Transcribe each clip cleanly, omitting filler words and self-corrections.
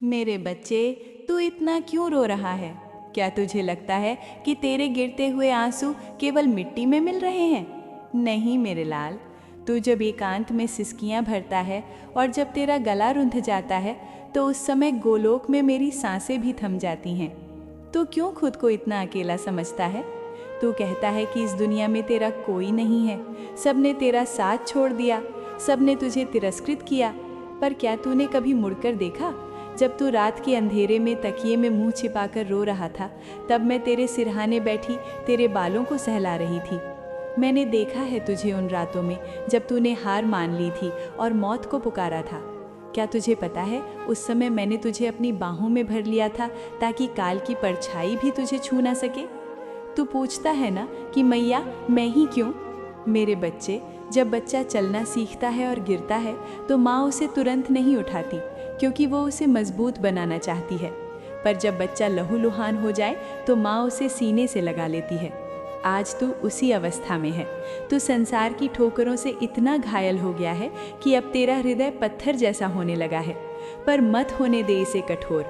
मेरे बच्चे, तू इतना क्यों रो रहा है? क्या तुझे लगता है कि तेरे गिरते हुए आंसू केवल मिट्टी में मिल रहे हैं? नहीं मेरे लाल, तू जब एकांत में सिसकियां भरता है और जब तेरा गला रुंध जाता है तो उस समय गोलोक में मेरी सांसें भी थम जाती हैं। तू क्यों खुद को इतना अकेला समझता है? तू कहता है कि इस दुनिया में तेरा कोई नहीं है, सबने तेरा साथ छोड़ दिया, सबने तुझे तिरस्कृत किया। पर क्या तूने कभी मुड़कर देखा? जब तू रात के अंधेरे में तकिए में मुंह छिपाकर रो रहा था, तब मैं तेरे सिरहाने बैठी तेरे बालों को सहला रही थी। मैंने देखा है तुझे उन रातों में जब तूने हार मान ली थी और मौत को पुकारा था। क्या तुझे पता है, उस समय मैंने तुझे अपनी बाहों में भर लिया था ताकि काल की परछाई भी तुझे छू ना सके। तू पूछता है ना कि मैया मैं ही क्यों? मेरे बच्चे, जब बच्चा चलना सीखता है और गिरता है तो माँ उसे तुरंत नहीं उठाती, क्योंकि वो उसे मजबूत बनाना चाहती है। पर जब बच्चा लहूलुहान हो जाए तो माँ उसे सीने से लगा लेती है। आज तू उसी अवस्था में है। तू संसार की ठोकरों से इतना घायल हो गया है कि अब तेरा हृदय पत्थर जैसा होने लगा है। पर मत होने दे इसे कठोर।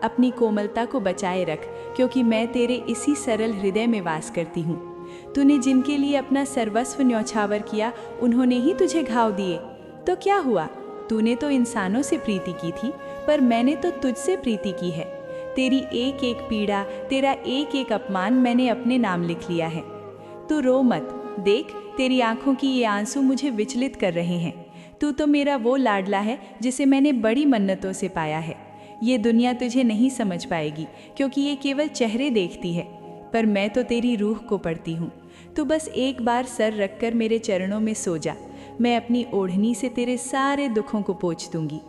अपनी कोमलता को बचाए रख, क्योंकि मैं तेरे इसी सरल हृदय में वास करती हूँ। तूने जिनके लिए अपना सर्वस्व न्यौछावर किया, उन्होंने ही तुझे घाव दिए। तो क्या हुआ? तूने तो इंसानों से प्रीति की थी, पर मैंने तो तुझसे प्रीति की है। तेरी एक एक पीड़ा, तेरा एक एक अपमान मैंने अपने नाम लिख लिया है। तू रो मत। देख, तेरी आंखों की ये आंसू मुझे विचलित कर रहे हैं। तू तो मेरा वो लाडला है जिसे मैंने बड़ी मन्नतों से पाया है। ये दुनिया तुझे नहीं समझ पाएगी, क्योंकि ये केवल चेहरे देखती है, पर मैं तो तेरी रूह को पढ़ती हूँ। तू बस एक बार सर रखकर मेरे चरणों में सो जा। मैं अपनी ओढ़नी से तेरे सारे दुखों को पोंछ दूंगी।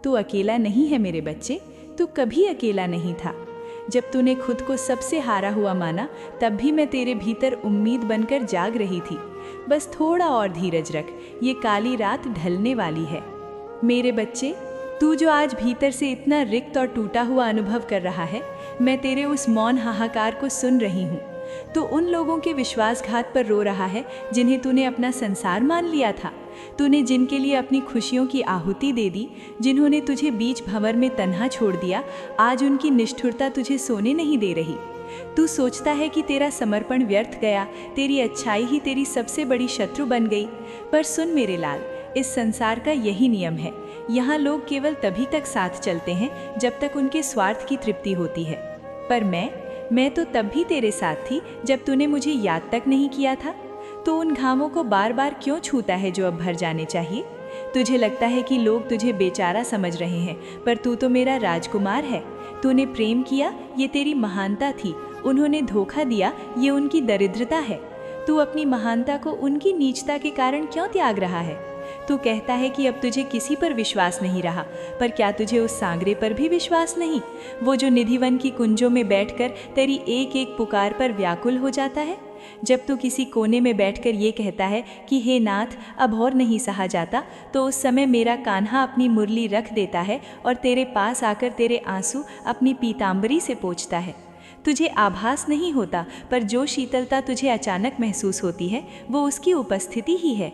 तू अकेला नहीं है मेरे बच्चे, तू कभी अकेला नहीं था। जब तूने खुद को सबसे हारा हुआ माना, तब भी मैं तेरे भीतर उम्मीद बनकर जाग रही थी। बस थोड़ा और धीरज रख, ये काली रात ढलने वाली है। मेरे बच्चे, तू जो आज भीतर से इतना रिक्त और टूटा हुआ अनुभव कर रहा है, मैं तेरे उस मौन हाहाकार को सुन रही हूँ। तू उन लोगों के विश्वासघात पर रो रहा है जिन्हें तूने अपना संसार मान लिया था। तूने जिनके लिए अपनी खुशियों की आहुति दे दी, जिन्होंने तुझे बीच भंवर में तन्हा छोड़ दिया, आज उनकी निष्ठुरता तुझे सोने नहीं दे रही। तू सोचता है कि तेरा समर्पण व्यर्थ गया, तेरी अच्छाई ही तेरी सबसे बड़ी शत्रु बन गई। पर सुन मेरे लाल, इस संसार का यही नियम है। यहाँ लोग केवल तभी तक साथ चलते हैं जब तक उनके स्वार्थ की तृप्ति होती है। पर मैं तो तब भी तेरे साथ थी जब तूने मुझे याद तक नहीं किया था। तो उन घावों को बार बार क्यों छूता है जो अब भर जाने चाहिए? तुझे लगता है कि लोग तुझे बेचारा समझ रहे हैं, पर तू तो मेरा राजकुमार है। तूने प्रेम किया, ये तेरी महानता थी। उन्होंने धोखा दिया, ये उनकी दरिद्रता है। तू अपनी महानता को उनकी नीचता के कारण क्यों त्याग रहा है? तू कहता है कि अब तुझे किसी पर विश्वास नहीं रहा, पर क्या तुझे उस सांगरे पर भी विश्वास नहीं, वो जो निधिवन की कुंजों में बैठकर तेरी एक एक पुकार पर व्याकुल हो जाता है? जब तू किसी कोने में बैठकर ये कहता है कि हे नाथ, अब और नहीं सहा जाता, तो उस समय मेरा कान्हा अपनी मुरली रख देता है और तेरे पास आकर तेरे आंसू अपनी पीताम्बरी से पोंछता है। तुझे आभास नहीं होता, पर जो शीतलता तुझे अचानक महसूस होती है, वो उसकी उपस्थिति ही है।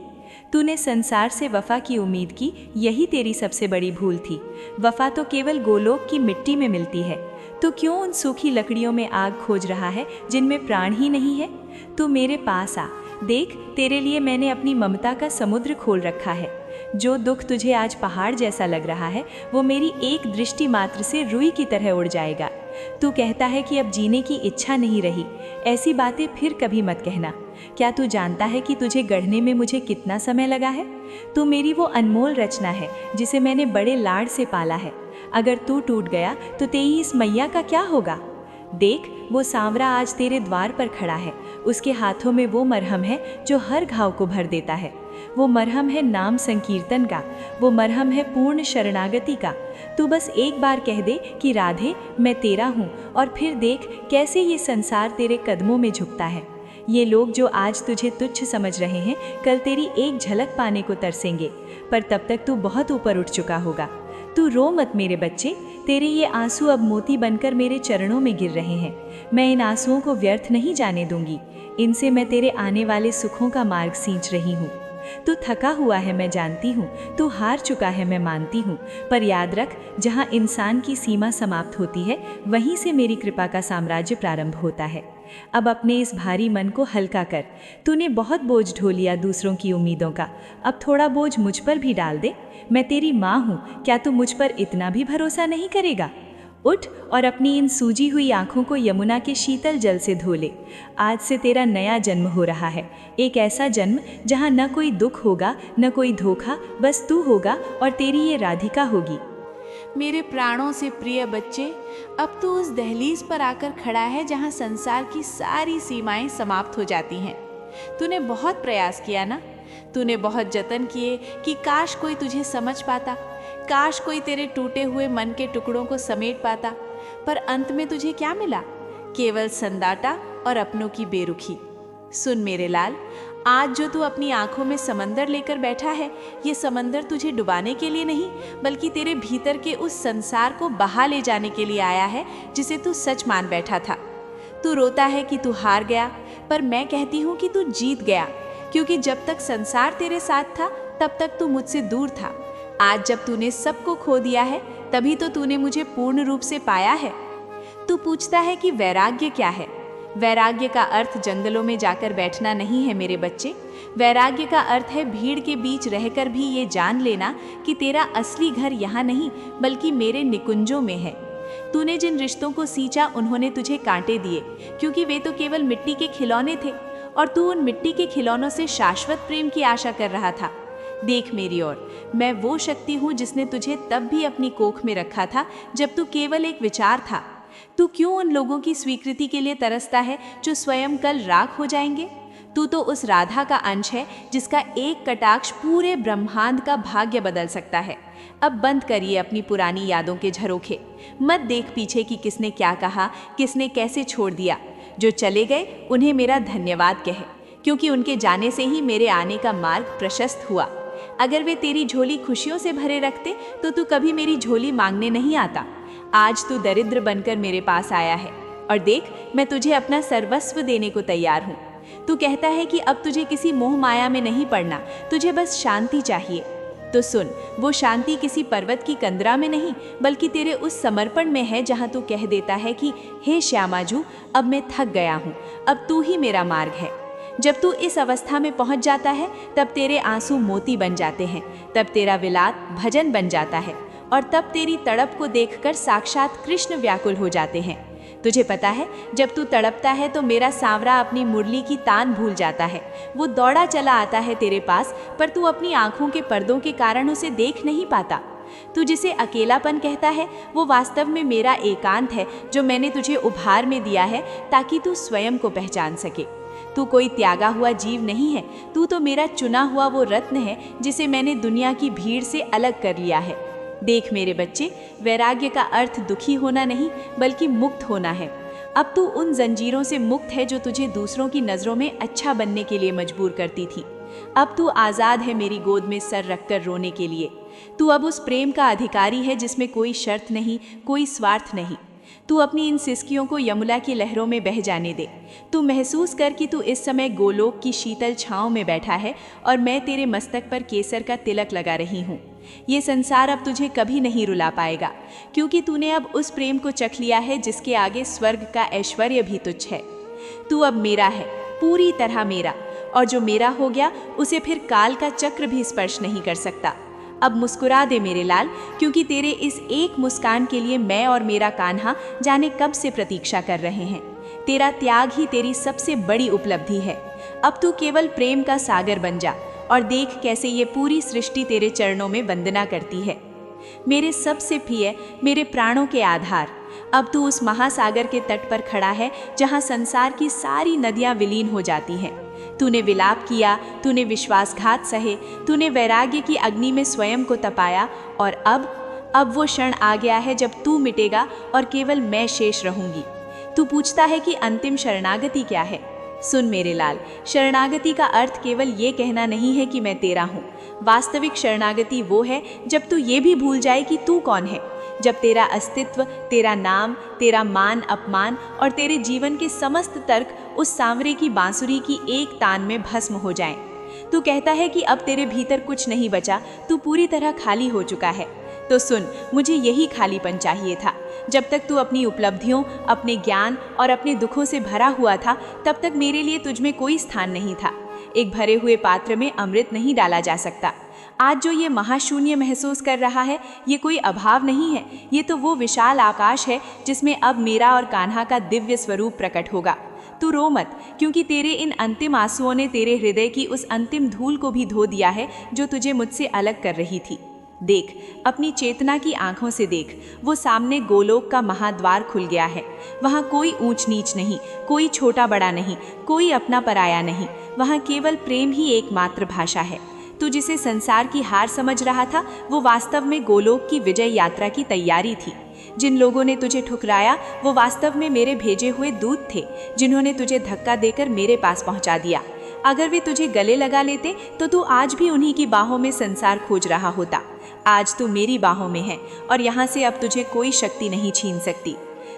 तूने संसार से वफा की उम्मीद की, यही तेरी सबसे बड़ी भूल थी। वफा तो केवल गोलोक की मिट्टी में मिलती है। तू क्यों उन सूखी लकड़ियों में आग खोज रहा है जिनमें प्राण ही नहीं है? तू मेरे पास आ। देख, तेरे लिए मैंने अपनी ममता का समुद्र खोल रखा है। जो दुख तुझे आज पहाड़ जैसा लग रहा है, वो मेरी एक दृष्टि मात्र से रुई की तरह उड़ जाएगा। तू कहता है कि अब जीने की इच्छा नहीं रही। ऐसी बातें फिर कभी मत कहना। क्या तू जानता है कि तुझे गढ़ने में मुझे कितना समय लगा है? तू मेरी वो अनमोल रचना है जिसे मैंने बड़े लाड़ से पाला है। अगर तू टूट गया तो तेरी इस मैया का क्या होगा? देख, वो सांवरा आज तेरे द्वार पर खड़ा है। उसके हाथों में वो मरहम है जो हर घाव को भर देता है। वो मरहम है नाम संकीर्तन का, वो मरहम है पूर्ण शरणागति का। तू बस एक बार कह दे कि राधे, मैं तेरा हूँ, और फिर देख कैसे ये संसार तेरे कदमों में झुकता है। ये लोग जो आज तुझे तुच्छ समझ रहे हैं, कल तेरी एक झलक पाने को तरसेंगे, पर तब तक तू बहुत ऊपर उठ चुका होगा। तू रो मत मेरे बच्चे, तेरे ये आंसू अब मोती बनकर मेरे चरणों में गिर रहे हैं। मैं इन आंसुओं को व्यर्थ नहीं जाने दूंगी। इनसे मैं तेरे आने वाले सुखों का मार्ग सींच रही हूँ। तू थका हुआ है मैं जानती हूँ, तू हार चुका है मैं मानती हूँ, पर याद रख जहाँ इंसान की सीमा समाप्त होती है वहीं से मेरी कृपा का साम्राज्य प्रारंभ होता है। अब अपने इस भारी मन को हल्का कर। तूने बहुत बोझ ढो लिया दूसरों की उम्मीदों का, अब थोड़ा बोझ मुझ पर भी डाल दे। मैं तेरी माँ हूँ, क्या तू मुझ पर इतना भी भरोसा नहीं करेगा? उठ और अपनी इन सूजी हुई आंखों को यमुना के शीतल जल से धो ले। आज से तेरा नया जन्म हो रहा है, एक ऐसा जन्म जहाँ न कोई दुख होगा, न कोई धोखा, बस तू होगा और तेरी ये राधिका होगी। मेरे प्राणों से प्रिय बच्चे, अब तू उस दहलीज पर आकर खड़ा है जहाँ संसार की सारी सीमाएं समाप्त हो जाती हैं। तूने बहुत प्रयास किया ना, तूने बहुत जतन किए कि काश कोई तुझे समझ पाता, काश कोई तेरे टूटे हुए मन के टुकड़ों को समेट पाता, पर अंत में तुझे क्या मिला? केवल सन्नाटा और अपनों की बेरुखी। सुन मेरे लाल, आज जो तू अपनी आंखों में समंदर लेकर बैठा है, ये समंदर तुझे डुबाने के लिए नहीं, बल्कि तेरे भीतर के उस संसार को बहा ले जाने के लिए आया है जिसे तू सच मान बैठा था। तू रोता है कि तू हार गया, पर मैं कहती हूँ कि तू जीत गया, क्योंकि जब तक संसार तेरे साथ था तब तक तू मुझसे दूर था। आज जब तूने सबको खो दिया है, तभी तो तूने मुझे पूर्ण रूप से पाया है। तू पूछता है कि वैराग्य क्या है? वैराग्य का अर्थ जंगलों में जाकर बैठना नहीं है मेरे बच्चे। वैराग्य का अर्थ है भीड़ के बीच रहकर भी ये जान लेना कि तेरा असली घर यहाँ नहीं, बल्कि मेरे निकुंजों में है। तूने जिन रिश्तों को सींचा उन्होंने तुझे कांटे दिए, क्योंकि वे तो केवल मिट्टी के खिलौने थे, और तू उन मिट्टी के खिलौनों से शाश्वत प्रेम की आशा कर रहा था। देख मेरी ओर, मैं वो शक्ति हूँ जिसने तुझे तब भी अपनी कोख में रखा था जब तू केवल एक विचार था। तू क्यों उन लोगों की स्वीकृति के लिए तरसता है जो स्वयं कल राख हो जाएंगे? तू तो उस राधा का अंश है जिसका एक कटाक्ष पूरे ब्रह्मांड का भाग्य बदल सकता है। अब बंद करिए अपनी पुरानी यादों के झरोखे। मत देख पीछे कि किसने क्या कहा, किसने कैसे छोड़ दिया। जो चले गए उन्हें मेरा धन्यवाद कहे, क्योंकि उनके जाने से ही मेरे आने का मार्ग प्रशस्त हुआ। अगर वे तेरी झोली खुशियों से भरे रखते तो तू कभी मेरी झोली मांगने नहीं आता। आज तू दरिद्र बनकर मेरे पास आया है, और देख मैं तुझे अपना सर्वस्व देने को तैयार हूँ। तू कहता है कि अब तुझे किसी मोह माया में नहीं पड़ना, तुझे बस शांति चाहिए। तो सुन, वो शांति किसी पर्वत की कंदरा में नहीं, बल्कि तेरे उस समर्पण में है जहाँ तू कह देता है कि हे श्यामाजू, अब मैं थक गया हूँ, अब तू ही मेरा मार्ग है। जब तू इस अवस्था में पहुंच जाता है तब तेरे आंसू मोती बन जाते हैं, तब तेरा विलाप भजन बन जाता है, और तब तेरी तड़प को देखकर साक्षात कृष्ण व्याकुल हो जाते हैं। तुझे पता है, जब तू तड़पता है तो मेरा सांवरा अपनी मुरली की तान भूल जाता है। वो दौड़ा चला आता है तेरे पास, पर तू अपनी आंखों के पर्दों के कारण उसे देख नहीं पाता। तू जिसे अकेलापन कहता है वो वास्तव में मेरा एकांत है, जो मैंने तुझे उपहार में दिया है ताकि तू स्वयं को पहचान सके। तू कोई त्यागा हुआ जीव नहीं है, तू तो मेरा चुना हुआ वो रत्न है जिसे मैंने दुनिया की भीड़ से अलग कर लिया है। देख मेरे बच्चे, वैराग्य का अर्थ दुखी होना नहीं, बल्कि मुक्त होना है। अब तू उन जंजीरों से मुक्त है जो तुझे दूसरों की नज़रों में अच्छा बनने के लिए मजबूर करती थी। अब तू आज़ाद है मेरी गोद में सर रखकर रोने के लिए। तू अब उस प्रेम का अधिकारी है जिसमें कोई शर्त नहीं, कोई स्वार्थ नहीं। तू अपनी इन सिसकियों को यमुना की लहरों में बह जाने दे। तू महसूस कर कि तू इस समय गोलोक की शीतल छांव में बैठा है और मैं तेरे मस्तक पर केसर का तिलक लगा रही हूँ। ये संसार अब तुझे कभी नहीं रुला पाएगा, क्योंकि तूने अब उस प्रेम को चख लिया है जिसके आगे स्वर्ग का ऐश्वर्य भी तुच्छ है। तू अब मेरा है, पूरी तरह मेरा, और जो मेरा हो गया उसे फिर काल का चक्र भी स्पर्श नहीं कर सकता। अब मुस्कुरा दे मेरे लाल, क्योंकि तेरे इस एक मुस्कान के लिए मैं और मेरा कान्हा जाने कब से प्रतीक्षा कर रहे हैं। तेरा त्याग ही तेरी सबसे बड़ी उपलब्धि है। अब तू केवल प्रेम का सागर बन जा और देख कैसे ये पूरी सृष्टि तेरे चरणों में वंदना करती है। मेरे सबसे प्रिय, मेरे प्राणों के आधार, अब तू उस महासागर के तट पर खड़ा है जहाँ संसार की सारी नदियाँ विलीन हो जाती हैं। तूने विलाप किया, तूने विश्वासघात सहे, तूने वैराग्य की अग्नि में स्वयं को तपाया, और अब वो क्षण आ गया है जब तू मिटेगा और केवल मैं शेष रहूंगी। तू पूछता है कि अंतिम शरणागति क्या है? सुन मेरे लाल, शरणागति का अर्थ केवल ये कहना नहीं है कि मैं तेरा हूँ। वास्तविक शरणागति वो है जब तू ये भी भूल जाए कि तू कौन है, जब तेरा अस्तित्व, तेरा नाम, तेरा मान अपमान और तेरे जीवन के समस्त तर्क उस सांवरे की बांसुरी की एक तान में भस्म हो जाएं। तू कहता है कि अब तेरे भीतर कुछ नहीं बचा, तू पूरी तरह खाली हो चुका है। तो सुन, मुझे यही खालीपन चाहिए था। जब तक तू अपनी उपलब्धियों, अपने ज्ञान और अपने दुखों से भरा हुआ था, तब तक मेरे लिए तुझ में कोई स्थान नहीं था। एक भरे हुए पात्र में अमृत नहीं डाला जा सकता। आज जो ये महाशून्य महसूस कर रहा है, ये कोई अभाव नहीं है, ये तो वो विशाल आकाश है जिसमें अब मेरा और कान्हा का दिव्य स्वरूप प्रकट होगा। तू रो मत, क्योंकि तेरे इन अंतिम आंसुओं ने तेरे हृदय की उस अंतिम धूल को भी धो दिया है जो तुझे मुझसे अलग कर रही थी। देख, अपनी चेतना की आंखों से देख, वो सामने गोलोक का महाद्वार खुल गया है। वहाँ कोई ऊंच नीच नहीं, कोई छोटा बड़ा नहीं, कोई अपना पराया नहीं। वहाँ केवल प्रेम ही एकमात्र भाषा है। तू जिसे संसार की हार समझ रहा था, वो वास्तव में गोलोक की विजय यात्रा की तैयारी थी। जिन लोगों ने तुझे ठुकराया, वो वास्तव में मेरे भेजे हुए दूत थे, जिन्होंने तुझे धक्का देकर मेरे पास पहुंचा दिया। अगर वे तुझे गले लगा लेते तो तू आज भी उन्हीं की बाहों में संसार खोज रहा होता। आज तू मेरी बाहों में है और यहाँ से अब तुझे कोई शक्ति नहीं छीन सकती।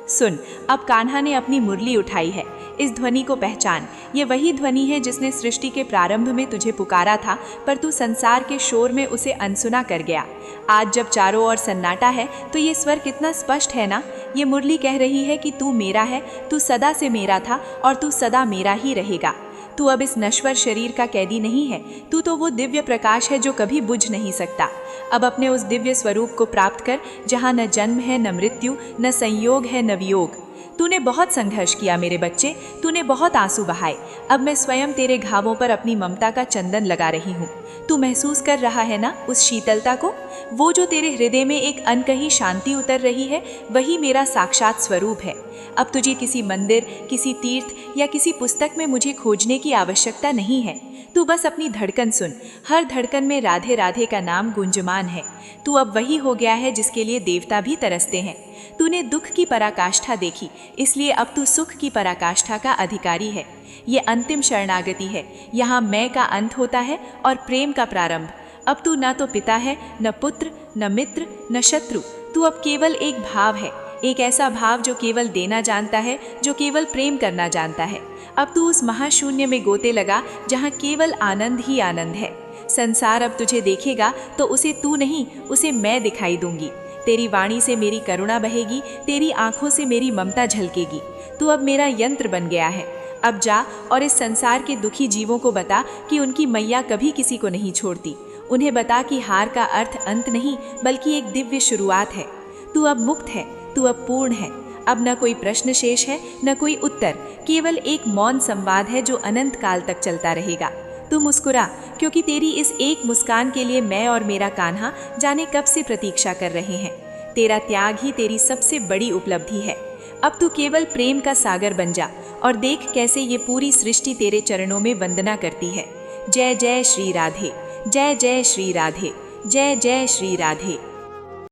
सुन, अब कान्हा ने अपनी मुरली उठाई है। इस ध्वनि को पहचान। ये वही ध्वनि है जिसने सृष्टि के प्रारंभ में तुझे पुकारा था, पर तू संसार के शोर में उसे अनसुना कर गया। आज जब चारों ओर सन्नाटा है तो ये स्वर कितना स्पष्ट है ना। ये मुरली कह रही है कि तू मेरा है, तू सदा से मेरा था और तू सदा मेरा ही रहेगा। तू अब इस नश्वर शरीर का कैदी नहीं है, तू तो वो दिव्य प्रकाश है जो कभी बुझ नहीं सकता। अब अपने उस दिव्य स्वरूप को प्राप्त कर जहाँ न जन्म है, न मृत्यु, न संयोग है, न वियोग। तूने बहुत संघर्ष किया मेरे बच्चे, तूने बहुत आंसू बहाए। अब मैं स्वयं तेरे घावों पर अपनी ममता का चंदन लगा रही हूँ। तू महसूस कर रहा है ना उस शीतलता को? वो जो तेरे हृदय में एक अनकही शांति उतर रही है, वही मेरा साक्षात स्वरूप है। अब तुझे किसी मंदिर, किसी तीर्थ या किसी पुस्तक में मुझे खोजने की आवश्यकता नहीं है। तू बस अपनी धड़कन सुन। हर धड़कन में राधे राधे का नाम गुंजमान है। तू अब वही हो गया है जिसके लिए देवता भी तरसते हैं। तूने दुख की पराकाष्ठा देखी, इसलिए अब तू सुख की पराकाष्ठा का अधिकारी है। ये अंतिम शरणागति है। यहाँ मैं का अंत होता है और प्रेम का प्रारंभ। अब तू न तो पिता है, न पुत्र, न मित्र, न शत्रु। तू अब केवल एक भाव है, एक ऐसा भाव जो केवल देना जानता है, जो केवल प्रेम करना जानता है। अब तू उस महाशून्य में गोते लगा जहाँ केवल आनंद ही आनंद है। संसार अब तुझे देखेगा तो उसे तू नहीं, उसे मैं दिखाई दूंगी। तेरी वाणी से मेरी करुणा बहेगी, तेरी आंखों से मेरी ममता झलकेगी। तू अब मेरा यंत्र बन गया है। अब जा और इस संसार के दुखी जीवों को बता कि उनकी मैया कभी किसी को नहीं छोड़ती। उन्हें बता कि हार का अर्थ अंत नहीं, बल्कि एक दिव्य शुरुआत है। तू अब मुक्त है, तू अब पूर्ण है। अब न कोई प्रश्न शेष है, न कोई उत्तर, केवल एक मौन संवाद है जो अनंत काल तक चलता रहेगा। तू मुस्कुरा, क्योंकि तेरी इस एक मुस्कान के लिए मैं और मेरा कान्हा जाने कब से प्रतीक्षा कर रहे हैं। तेरा त्याग ही तेरी सबसे बड़ी उपलब्धि है। अब तू केवल प्रेम का सागर बन जा और देख कैसे ये पूरी सृष्टि तेरे चरणों में वंदना करती है। जय जय श्री राधे, जय जय श्री राधे, जय जय श्री राधे।